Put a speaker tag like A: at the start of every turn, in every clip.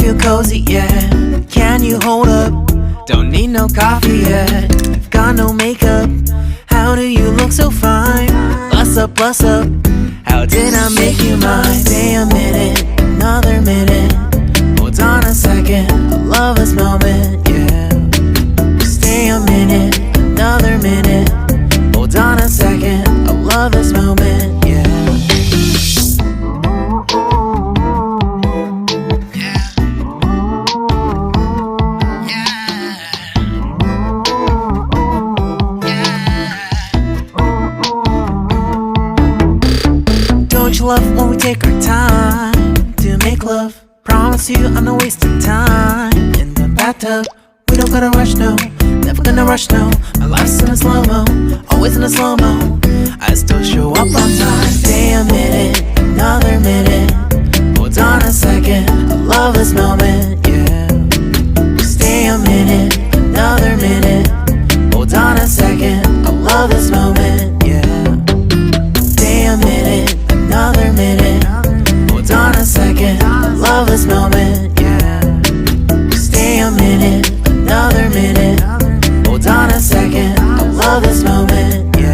A: feel cozy, yeah. Can you hold up? Don't need no coffee yet. Got no makeup. How do you look so fine? Bust up, bust up. How did I make you mine? Stay a minute, another minute. Hold on a second, I love this moment, yeah. Stay a minute, another minute. Hold on a second, I love this moment, yeah. Don't you love when we take our time to make love? Promise you I'm not wasting time in the bathtub. We don't gotta rush, no. Never gonna rush, no. My life's in a slow-mo, always in a slow-mo. I still show up on time. Stay a minute, another minute. Hold on a second, I love this moment, yeah. Stay a minute, another minute. Hold on a second, I love this moment, yeah. Stay a minute, another minute. Hold on a second, I love this moment, yeah. Stay a minute, another minute. Hold on a second, I love this moment, yeah.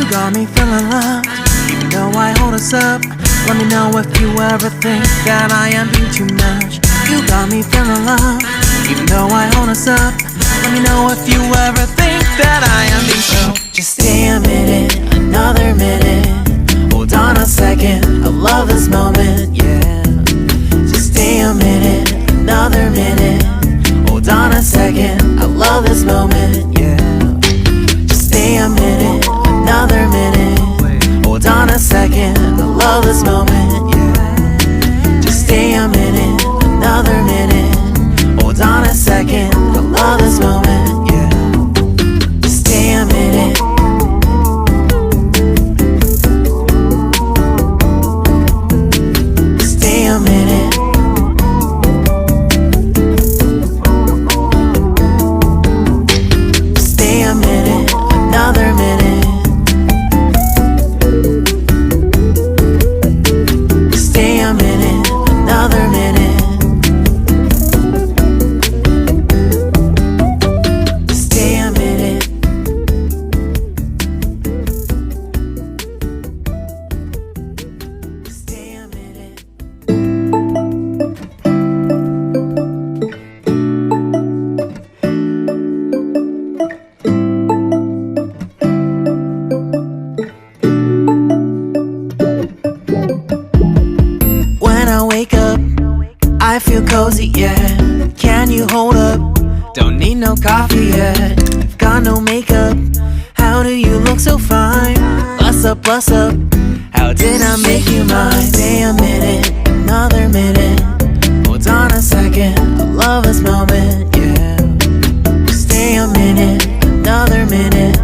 A: Got me feeling loved, even though I hold us up. Let me know if you ever think that I am being too much. You got me feeling loved, even though I hold us up. Let me know if you ever think that I am being so. Just stay a minute, another minute. Hold on a second, I love this moment, yeah. Just stay a minute, another minute. Hold on a second, I love this moment, yeah. Just stay a minute, another minute. Hold on a second, I love this moment, yeah. Just stay a minute, another minute. Hold on a second, I love this moment, yeah. Just stay a minute. Stay a minute. Stay a minute, another minute. Stay a minute, another minute. Stay a minute. Stay a minute. When I wake up, I feel cozy, yeah. Can you hold up? Don't need no coffee yet. Got no makeup. How do you look so fine? Bust up, bust up. How did I make you mine? Stay a minute, another minute. Hold on a second, I love this moment, yeah. Stay a minute, another minute.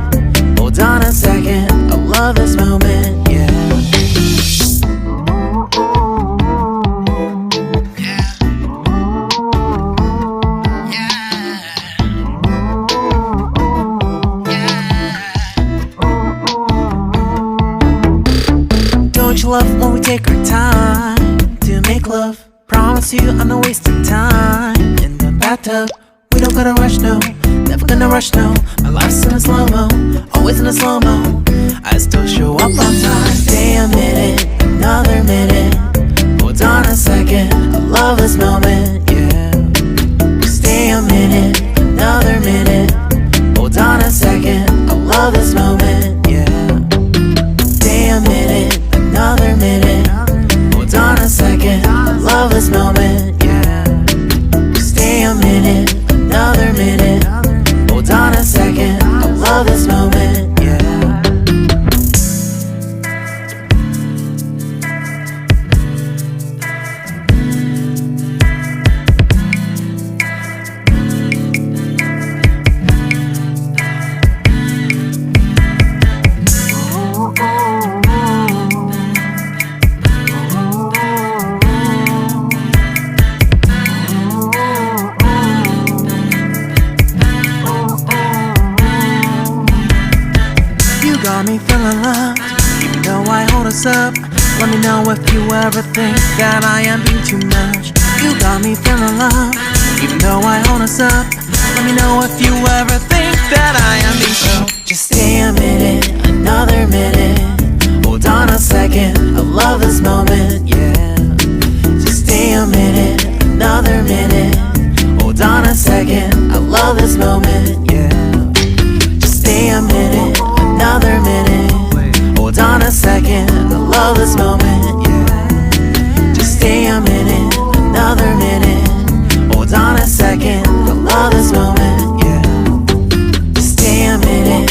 A: Hold on a second, I love this moment, yeah. Don't you love when we take our time to make love? Promise you I'm not wasting time in the bathtub. We don't gotta rush, no. Never gonna rush, no. My life's in a slow-mo, always in a slow-mo. I still show up on time. Stay a minute, another minute. Hold on a second, I love this moment, yeah. Stay a minute, another minute. Hold on a second, I love this moment, yeah. Stay a minute, another minute. Hold on a second, I love this moment, yeah. Stay a minute, another minute. Hold on a second, I love this moment, yeah. feeling loved, even though I hold us up. Let me know if you ever think that I am being too much. You got me feeling loved, even though I hold us up. Let me know if you ever think that I am being so. Just stay a minute, another minute. Hold on a second, I love this moment, yeah. Just stay a minute, another minute. Hold on a second, I love this moment, yeah. Just stay a minute, another minute. Hold on a second, I love this moment, yeah. Just stay a minute, another minute. Hold on a second, I love this moment, yeah. Just stay a minute.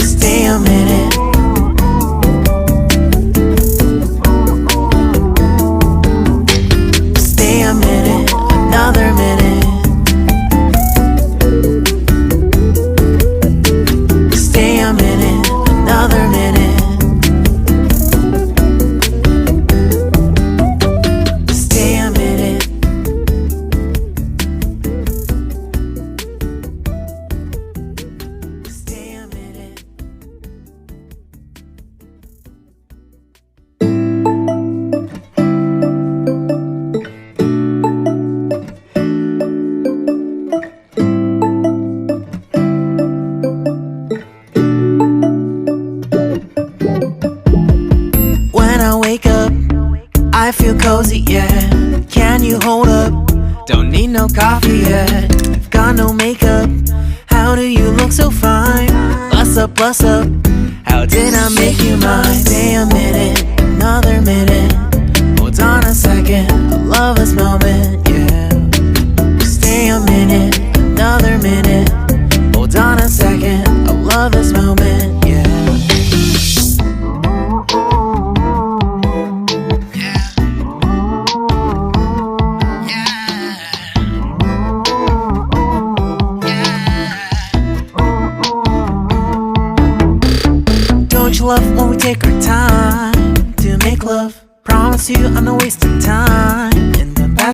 A: Stay a minute. Stay a minute, another minute. Stay a minute, another minute. Stay a minute. Stay a minute. When I wake up, I feel cozy, yeah. Can you hold up? Don't need no coffee yet. I've got no makeup. How do you look so fine? Bust up, bust up. How did I make you mine? Stay a minute, another minute. Hold on a second, I love this moment, yeah. Stay a minute, another minute. Hold on a second, I love this moment, yeah. Don't you love when we take our time to make love? Promise you I'm not wasting time.